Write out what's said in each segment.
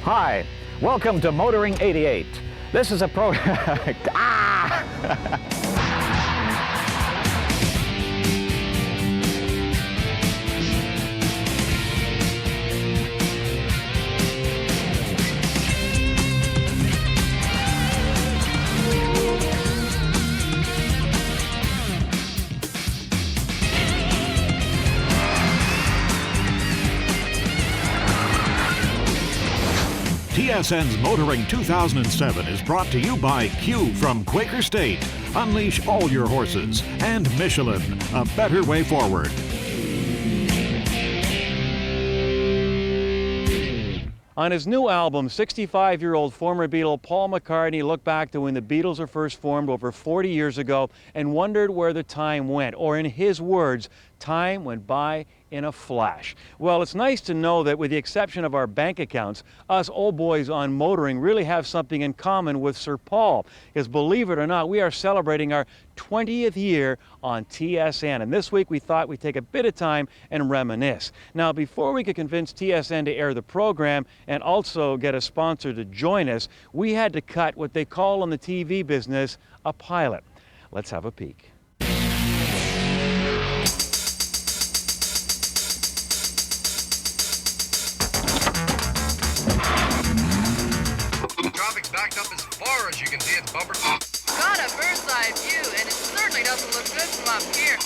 Hi, welcome to Motoring 88. This is a TSN's Motoring 2007 is brought to you by Q from Quaker State. Unleash all your horses. And Michelin, a better way forward. On his new album, 65-year-old former Beatle Paul McCartney looked back to when the Beatles were first formed over 40 years ago and wondered where the time went, or in his words, time went by in a flash. Well, it's nice to know that with the exception of our bank accounts, us old boys on motoring really have something in common with Sir Paul. Because believe it or not, we are celebrating our 20th year on TSN. And this week we thought we'd take a bit of time and reminisce. Now, before we could convince TSN to air the program and also get a sponsor to join us, we had to cut what they call in the TV business a pilot. Let's have a peek. Traffic's backed up as far as you can see its bumpers. Got a bird's eye view, and it certainly doesn't look good from up here.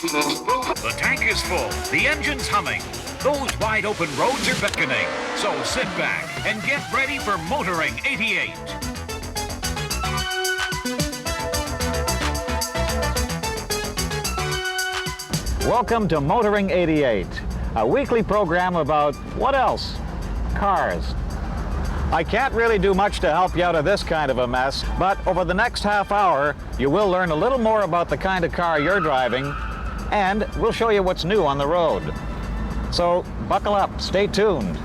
The tank is full, the engine's humming. Those wide open roads are beckoning. So sit back and get ready for Motoring 88. Welcome to Motoring 88, a weekly program about what else? Cars. I can't really do much to help you out of this kind of a mess, but over the next half hour, you will learn a little more about the kind of car you're driving, and we'll show you what's new on the road. So buckle up, stay tuned.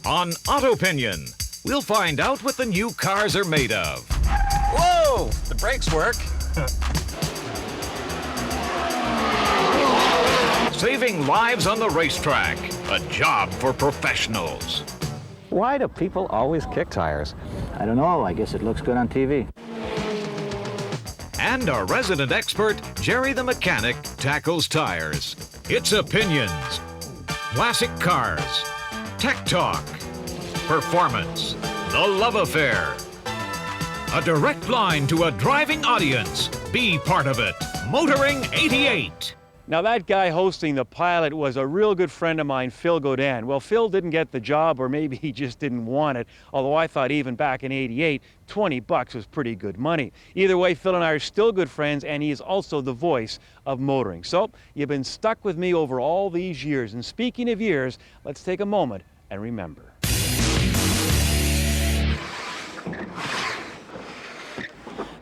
On Auto Pinion, we'll find out what the new cars are made of. Whoa! The brakes work. Saving lives on the racetrack, a job for professionals. Why do people always kick tires? I don't know. I guess it looks good on TV. And our resident expert, Jerry the mechanic, tackles tires. It's opinions, classic cars, tech talk, performance, the love affair. A direct line to a driving audience. Be part of it. Motoring 88. Now, that guy hosting the pilot was a real good friend of mine, Phil Godin. Well, Phil didn't get the job, or maybe he just didn't want it, although I thought even back in '88, 20 bucks was pretty good money. Either way, Phil and I are still good friends, and he is also the voice of motoring. So, you've been stuck with me over all these years, and speaking of years, let's take a moment and remember.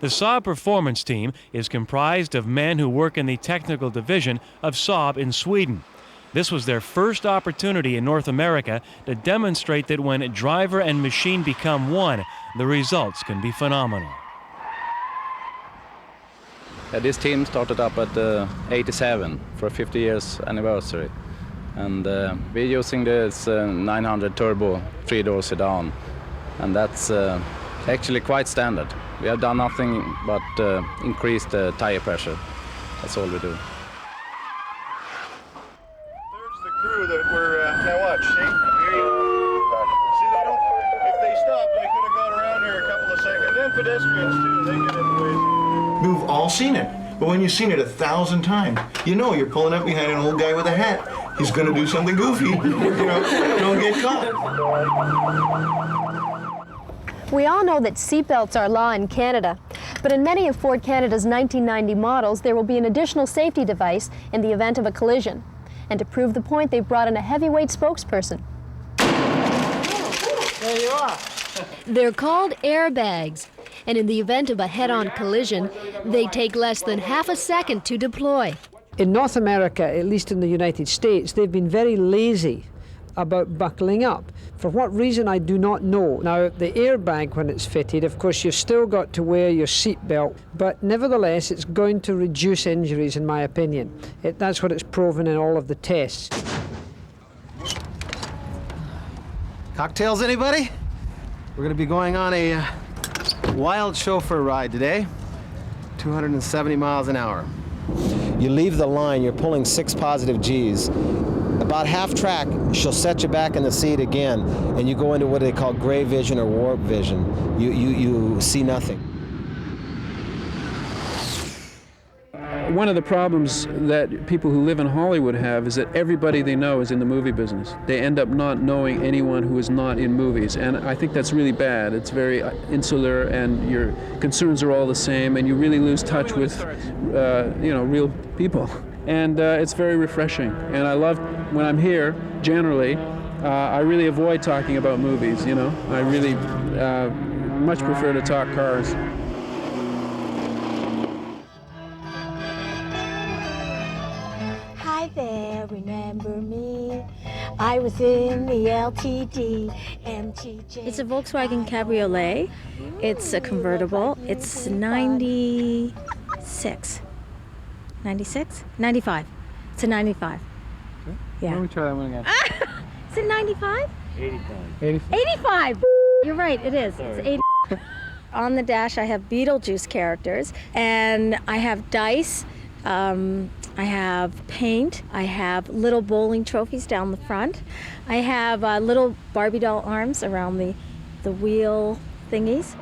The Saab Performance Team is comprised of men who work in the technical division of Saab in Sweden. This was their first opportunity in North America to demonstrate that when driver and machine become one, the results can be phenomenal. This team started up at 87 for a 50 years anniversary. And we're using this 900 turbo 3-door sedan. And that's actually quite standard. We have done nothing but increase the tire pressure. That's all we do. There's the crew that we're, now watch, see? Here you see, they don't, if they stopped, they could have got around here a couple of seconds. And pedestrians too, they get in the way. We've all seen it. But when you've seen it 1,000 times, you know you're pulling up behind an old guy with a hat. He's going to do something goofy. You know, don't get caught. We all know that seatbelts are law in Canada, but in many of Ford Canada's 1990 models, there will be an additional safety device in the event of a collision. And to prove the point, they've brought in a heavyweight spokesperson. There you are. They're called airbags, and in the event of a head-on collision, they take less than half a second to deploy. In North America, at least in the United States, they've been very lazy about buckling up. For what reason, I do not know. Now, the airbag, when it's fitted, of course, you've still got to wear your seat belt, but nevertheless, it's going to reduce injuries, in my opinion. That's what it's proven in all of the tests. Cocktails, anybody? We're gonna be going on a wild chauffeur ride today, 270 miles an hour. You leave the line, you're pulling 6 positive G's. About half track, she'll set you back in the seat again, and you go into what they call gray vision or warp vision. You see nothing. One of the problems that people who live in Hollywood have is that everybody they know is in the movie business. They end up not knowing anyone who is not in movies, and I think that's really bad. It's very insular, and your concerns are all the same, and you really lose touch with, real people. And it's very refreshing. And I love when I'm here. Generally, I really avoid talking about movies. I really much prefer to talk cars. Hi there, remember me? I was in the LTD, MTJ. It's a Volkswagen Cabriolet. It's a convertible. It's 96. 96? 95. It's a 95. Okay. Yeah. Why don't we try that one again? Is it 95? 85. 85! You're right, it is. Sorry. It's 80. On the dash, I have Beetlejuice characters, and I have dice. I have paint. I have little bowling trophies down the front. I have little Barbie doll arms around the wheel thingies.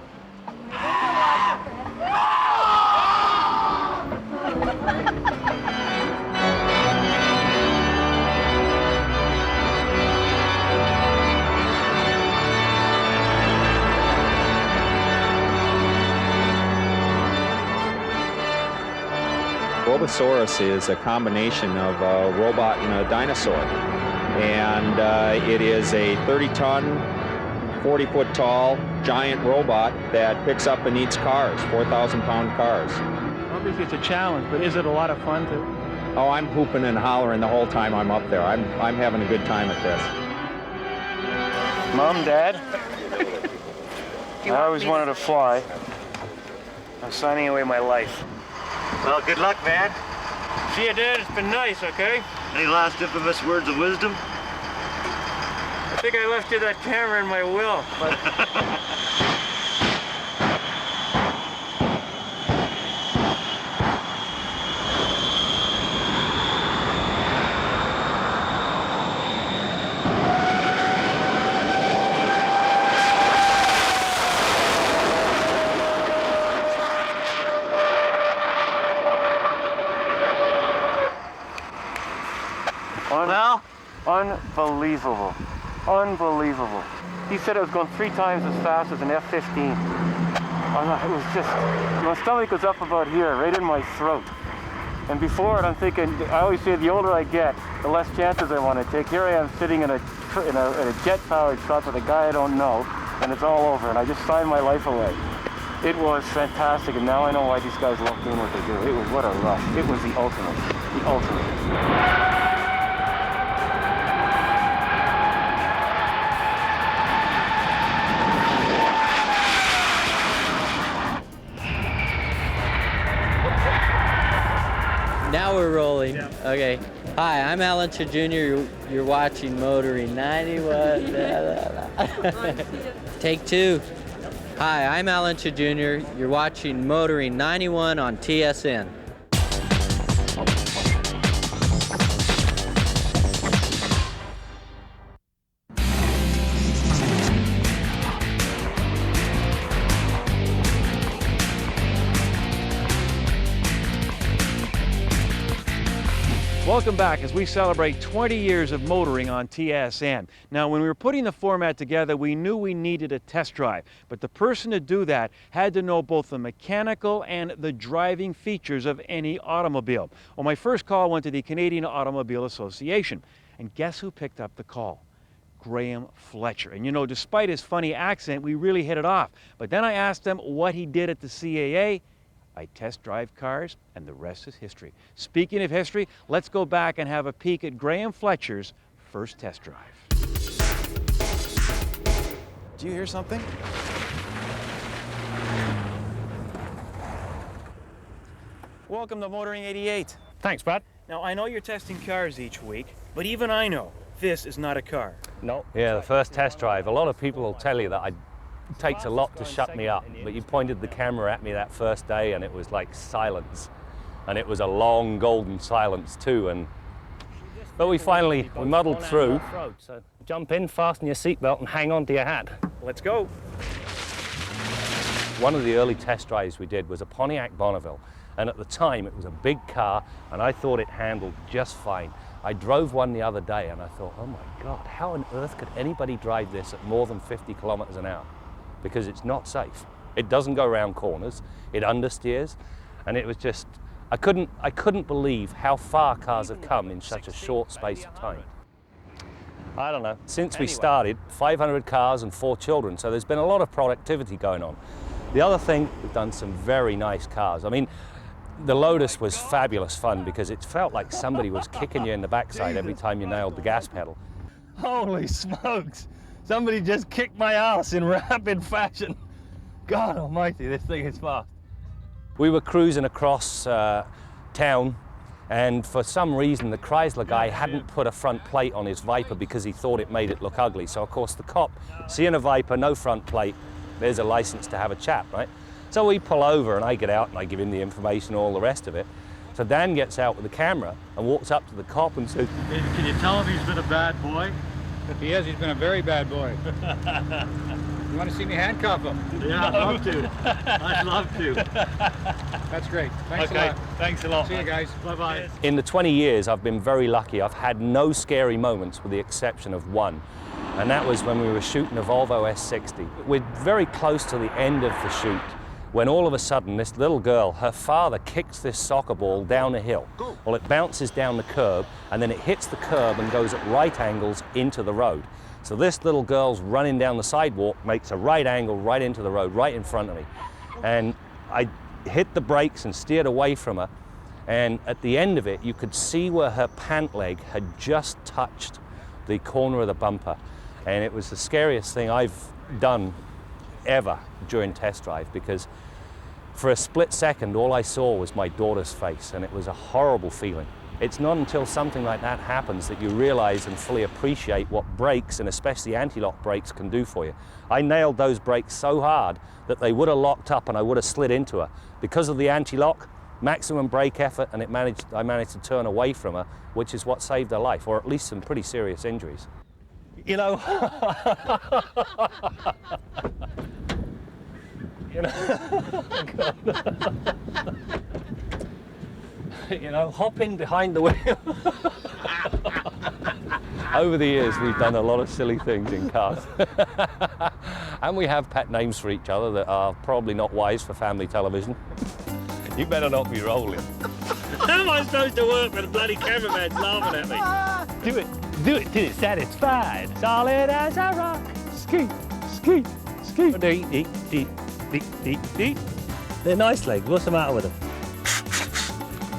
Robosaurus is a combination of a robot and a dinosaur. And it is a 30-ton, 40-foot tall, giant robot that picks up and eats cars, 4,000-pound cars. Obviously it's a challenge, but is it a lot of fun too? Oh, I'm hooping and hollering the whole time I'm up there. I'm having a good time at this. Mom, Dad, I always wanted to fly. I'm signing away my life. Well, good luck, man. See you, Dad. It's been nice, okay? Any last infamous words of wisdom? I think I left you that camera in my will, but... Unbelievable. Unbelievable. He said it was going 3 times as fast as an F-15. It was just, my stomach was up about here, right in my throat. And before it, I'm thinking, I always say the older I get, the less chances I want to take. Here I am sitting in a jet-powered truck with a guy I don't know, and it's all over, and I just signed my life away. It was fantastic, and now I know why these guys love doing what they do. It was, what a rush. It was the ultimate. The ultimate. Now we're rolling. Okay. Hi, I'm Alan Jr. You're watching Motoring 91. Take 2. Hi, I'm Alan Jr. You're watching Motoring 91 on TSN. Welcome back as we celebrate 20 years of motoring on TSN. Now, when we were putting the format together, we knew we needed a test drive, but the person to do that had to know both the mechanical and the driving features of any automobile. Well, my first call went to the Canadian Automobile Association, and guess who picked up the call? Graham Fletcher. And you know, despite his funny accent, we really hit it off. But then I asked him what he did at the CAA. I test drive cars, and the rest is history. Speaking of history, let's go back and have a peek at Graham Fletcher's first test drive. Do you hear something? Welcome to Motoring 88. Thanks, Pat. Now, I know you're testing cars each week, but even I know this is not a car. No. Yeah, the first test drive. A lot of people will tell you that it takes a lot to shut me up, but you pointed the camera at me that first day and it was like silence. And it was a long golden silence too. But we muddled through. So jump in, fasten your seatbelt and hang on to your hat. Let's go. One of the early test drives we did was a Pontiac Bonneville. And at the time, it was a big car, and I thought it handled just fine. I drove one the other day, and I thought, oh my God, how on earth could anybody drive this at more than 50 kilometers an hour? Because it's not safe. It doesn't go around corners, it understeers, and it was just, I couldn't believe how far cars have come in such a short space of time. I don't know, since we started, 500 cars and 4 children, so there's been a lot of productivity going on. The other thing, we've done some very nice cars. I mean, the Lotus was fabulous fun because it felt like somebody was kicking you in the backside every time you nailed the gas pedal. Holy smokes! Somebody just kicked my ass in rapid fashion. God almighty, this thing is fast. We were cruising across town, and for some reason the Chrysler guy hadn't put a front plate on his Viper because he thought it made it look ugly. So of course the cop, seeing a Viper, no front plate, there's a license to have a chat, right? So we pull over and I get out and I give him the information, all the rest of it. So Dan gets out with the camera and walks up to the cop and says, Can you tell him he's been a bad boy? He has, he's been a very bad boy. You want to see me handcuff him? Yeah, I'd love to. I'd love to. That's great. Thanks a Okay, lot. thanks a lot. See you guys. Bye-bye. in the 20 years I've been very lucky. I've had no scary moments with the exception of one. And that was when we were shooting a Volvo S60. We're very close to the end of the shoot when all of a sudden this little girl, her father kicks this soccer ball down a hill. Well, it bounces down the curb and then it hits the curb and goes at right angles into the road. So this little girl's running down the sidewalk, makes a right angle right into the road, right in front of me. And I hit the brakes and steered away from her. And at the end of it, you could see where her pant leg had just touched the corner of the bumper. And it was the scariest thing I've done ever during test drive, because for a split second, all I saw was my daughter's face, and it was a horrible feeling. It's not until something like that happens that you realize and fully appreciate what brakes, and especially anti-lock brakes, can do for you. I nailed those brakes so hard that they would have locked up and I would have slid into her. Because of the anti-lock, maximum brake effort, and I managed to turn away from her, which is what saved her life, or at least some pretty serious injuries. You know, you know, hopping behind the wheel. Over the years, we've done a lot of silly things in cars. And we have pet names for each other that are probably not wise for family television. You better not be rolling. How am I supposed to work when the bloody cameraman's laughing at me? Do it till it's satisfied. Solid as a rock. Skeet, skeet, skeet. Deet, deet, deet, deet, deet, deet. They're nice legs. What's the matter with them?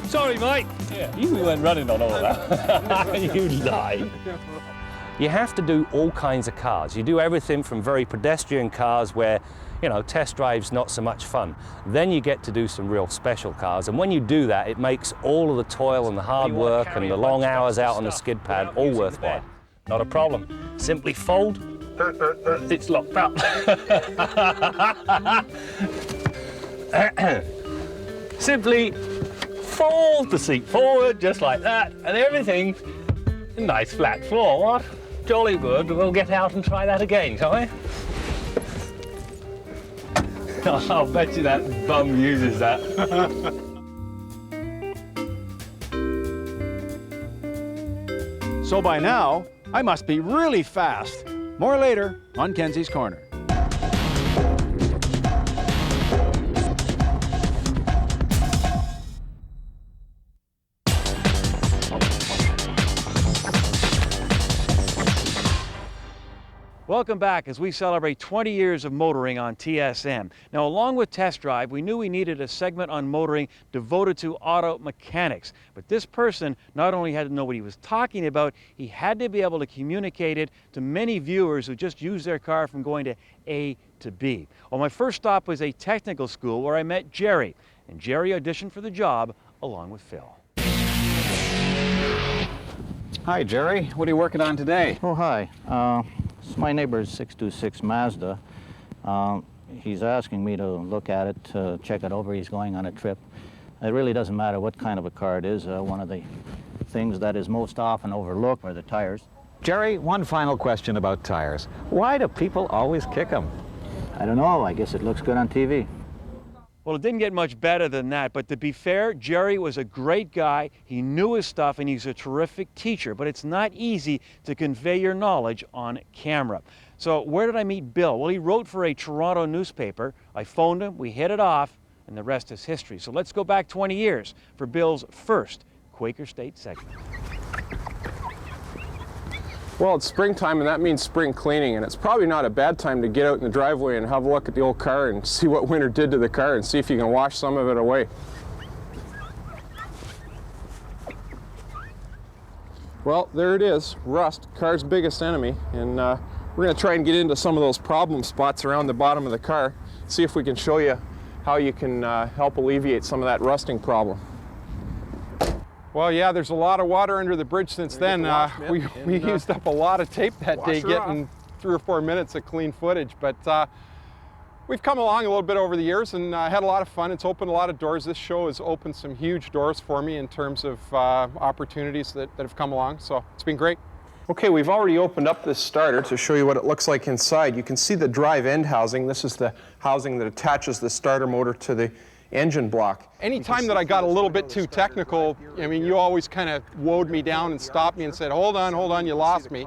Sorry, mate. Yeah. You went running on all that. You lie. You have to do all kinds of cars. You do everything from very pedestrian cars where, you know, test drive's not so much fun. Then you get to do some real special cars. And when you do that, it makes all of the toil and the hard work and the long hours out on the skid pad all worthwhile. Not a problem. Simply fold. It's locked up. Simply fold the seat forward just like that, and everything's a nice flat floor. What? Jolly good. We'll get out and try that again, shall we? I'll bet you that bum uses that. So by now, I must be really fast. More later on Kenzie's Corner. Welcome back as we celebrate 20 years of motoring on TSM. Now, along with Test Drive, we knew we needed a segment on motoring devoted to auto mechanics. But this person not only had to know what he was talking about, he had to be able to communicate it to many viewers who just use their car from going to A to B. Well, my first stop was a technical school where I met Jerry, and Jerry auditioned for the job along with Phil. Hi, Jerry. What are you working on today? Oh, hi. It's my neighbor's 626 Mazda. He's asking me to look at it, to check it over. He's going on a trip. It really doesn't matter what kind of a car it is. One of the things that is most often overlooked are the tires. Jerry, one final question about tires. Why do people always kick them? I don't know. I guess it looks good on TV. Well, it didn't get much better than that, but to be fair, Jerry was a great guy. He knew his stuff, and he's a terrific teacher, but it's not easy to convey your knowledge on camera. So where did I meet Bill? Well, he wrote for a Toronto newspaper. I phoned him, we hit it off, and the rest is history. So let's go back 20 years for Bill's first Quaker State segment. Well, it's springtime, and that means spring cleaning, and it's probably not a bad time to get out in the driveway and have a look at the old car and see what winter did to the car and see if you can wash some of it away. Well, there it is, rust, car's biggest enemy, and we're going to try and get into some of those problem spots around the bottom of the car, see if we can show you how you can help alleviate some of that rusting problem. Well, yeah, there's a lot of water under the bridge since then. We used up a lot of tape that day getting 3 or 4 minutes of clean footage, but we've come along a little bit over the years and had a lot of fun. It's opened a lot of doors. This show has opened some huge doors for me in terms of opportunities that have come along, so it's been great. Okay, we've already opened up this starter to show you what it looks like inside. You can see the drive end housing. This is the housing that attaches the starter motor to the engine block. Anytime that I got a little bit too technical, I mean, you always kind of woed me down and stopped me and said, hold on, you lost me.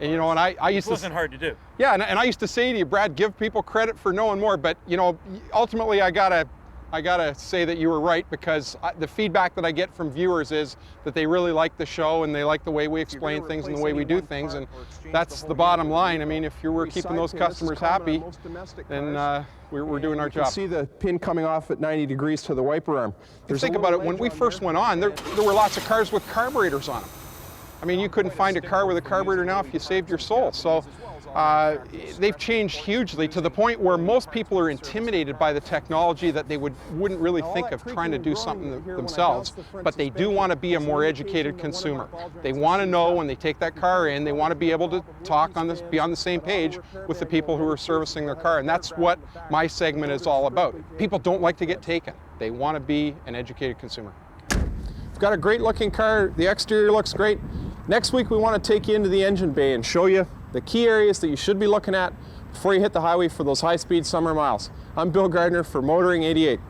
And you know, and I used to... It wasn't hard to do. Yeah, and I used to say to you, Brad, give people credit for knowing more, but you know, ultimately I gotta say that you were right, because the feedback that I get from viewers is that they really like the show and they like the way we explain things and the way we do things, and that's the bottom line. I mean, if we're keeping those customers happy, then we're doing our job. You can see the pin coming off at 90 degrees to the wiper arm. Think about it, when we first went on, there were lots of cars with carburetors on them. I mean, you couldn't find a car with a carburetor now if you saved your soul. So they've changed hugely to the point where most people are intimidated by the technology that they wouldn't really think of trying to do something themselves, but they do want to be a more educated consumer. They want to know when they take that car in, they want to be able to talk on this, be on the same page with the people who are servicing their car, and that's what my segment is all about. People don't like to get taken. They want to be an educated consumer. We've got a great looking car. The exterior looks great. Next week we want to take you into the engine bay and show you the key areas that you should be looking at before you hit the highway for those high-speed summer miles. I'm Bill Gardner for Motoring 88.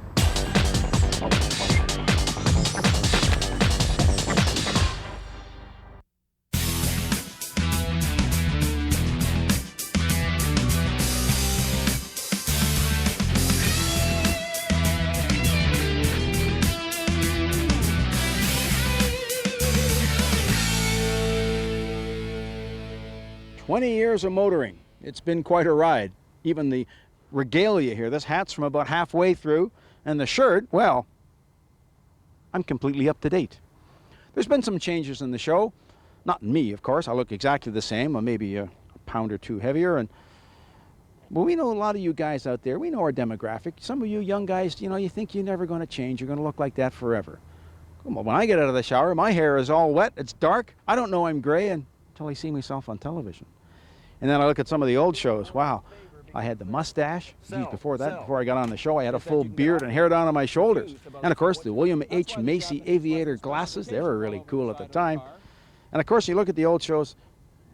20 years of motoring. It's been quite a ride. Even the regalia here, this hat's from about halfway through, and the shirt, well, I'm completely up to date. There's been some changes in the show. Not in me, of course. I look exactly the same, or maybe a pound or two heavier. But we know a lot of you guys out there, we know our demographic. Some of you young guys, you know, you think you're never going to change. You're going to look like that forever. Well, when I get out of the shower, my hair is all wet. It's dark. I don't know I'm gray until I see myself on television. And then I look at some of the old shows. Wow, I had the mustache. Geez, before I got on the show, I had a full beard and hair down on my shoulders. And of course, the William H. Macy aviator glasses, they were really cool at the time. And of course, you look at the old shows,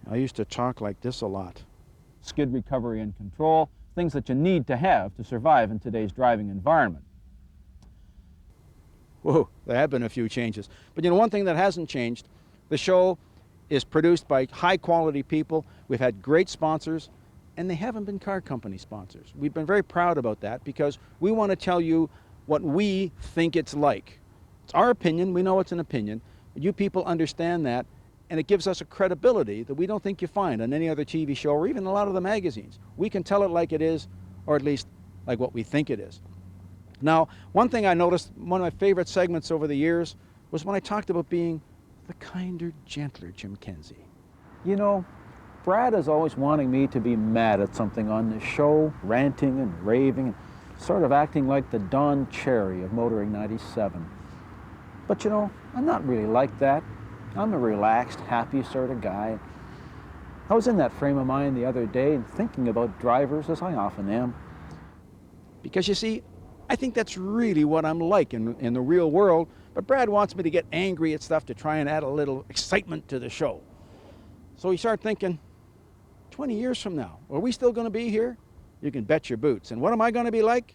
I used to talk like this a lot. Skid recovery and control, things that you need to have to survive in today's driving environment. Whoa, there have been a few changes. But you know, one thing that hasn't changed, the show is produced by high-quality people. We've had great sponsors, and they haven't been car company sponsors. We've been very proud about that because we want to tell you what we think it's like. It's our opinion. We know it's an opinion. But you people understand that, and it gives us a credibility that we don't think you find on any other TV show or even a lot of the magazines. We can tell it like it is, or at least like what we think it is. Now, one thing I noticed, one of my favorite segments over the years, was when I talked about being the kinder, gentler Jim Kenzie. You know, Brad is always wanting me to be mad at something on this show, ranting and raving, and sort of acting like the Don Cherry of Motoring 97. But you know, I'm not really like that. I'm a relaxed, happy sort of guy. I was in that frame of mind the other day and thinking about drivers, as I often am. Because you see, I think that's really what I'm like in the real world, but Brad wants me to get angry at stuff to try and add a little excitement to the show. So you start thinking, 20 years from now, are we still going to be here? You can bet your boots. And what am I going to be like?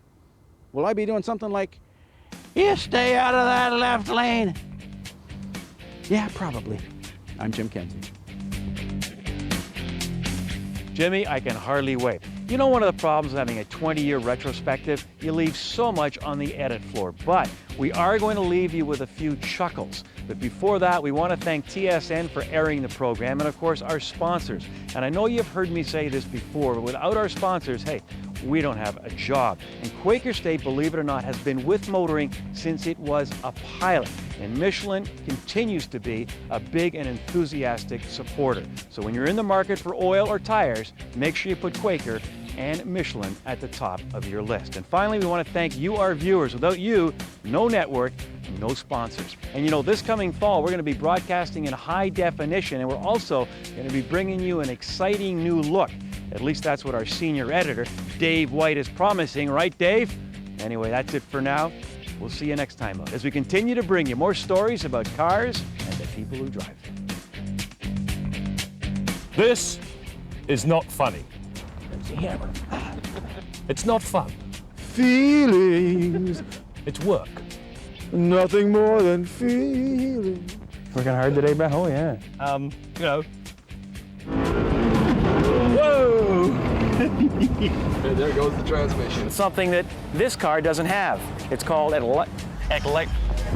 Will I be doing something like, you stay out of that left lane? Yeah, probably. I'm Jim Kenzie. Jimmy, I can hardly wait. You know, one of the problems of having a 20-year retrospective, you leave so much on the edit floor, but we are going to leave you with a few chuckles. But before that, we want to thank TSN for airing the program and, of course, our sponsors. And I know you've heard me say this before, but without our sponsors, hey, we don't have a job. And Quaker State, believe it or not, has been with motoring since it was a pilot. And Michelin continues to be a big and enthusiastic supporter. So when you're in the market for oil or tires, make sure you put Quaker and Michelin at the top of your list. And finally, we want to thank you, our viewers. Without you, no network, no sponsors. And you know, this coming fall, we're going to be broadcasting in high definition, and we're also going to be bringing you an exciting new look. At least that's what our senior editor, Dave White, is promising, right, Dave? Anyway, that's it for now. We'll see you next time as we continue to bring you more stories about cars and the people who drive them. This is not funny. It's not fun. Feelings. It's work. Nothing more than feelings. Working hard today, Brad? Oh, yeah. You know. Whoa! There goes the transmission. It's something that this car doesn't have. It's called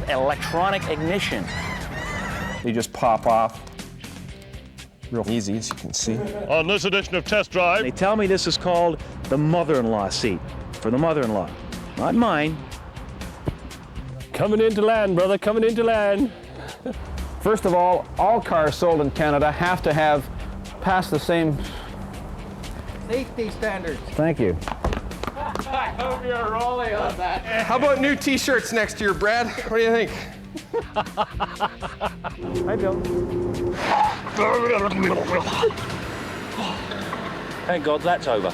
electronic ignition. You just pop off. Real easy, as you can see. On this edition of Test Drive. They tell me this is called the mother-in-law seat for the mother-in-law. Not mine. Coming into land, brother, coming into land. First of all cars sold in Canada have to pass the same Safety standards. Thank you. I hope you're rolling on that. How about new t-shirts next year, Brad? What do you think? Hi, Bill. Thank God that's over.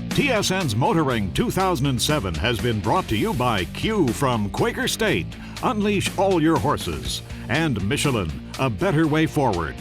TSN's Motoring 2007 has been brought to you by Q from Quaker State. Unleash all your horses. And Michelin, a better way forward.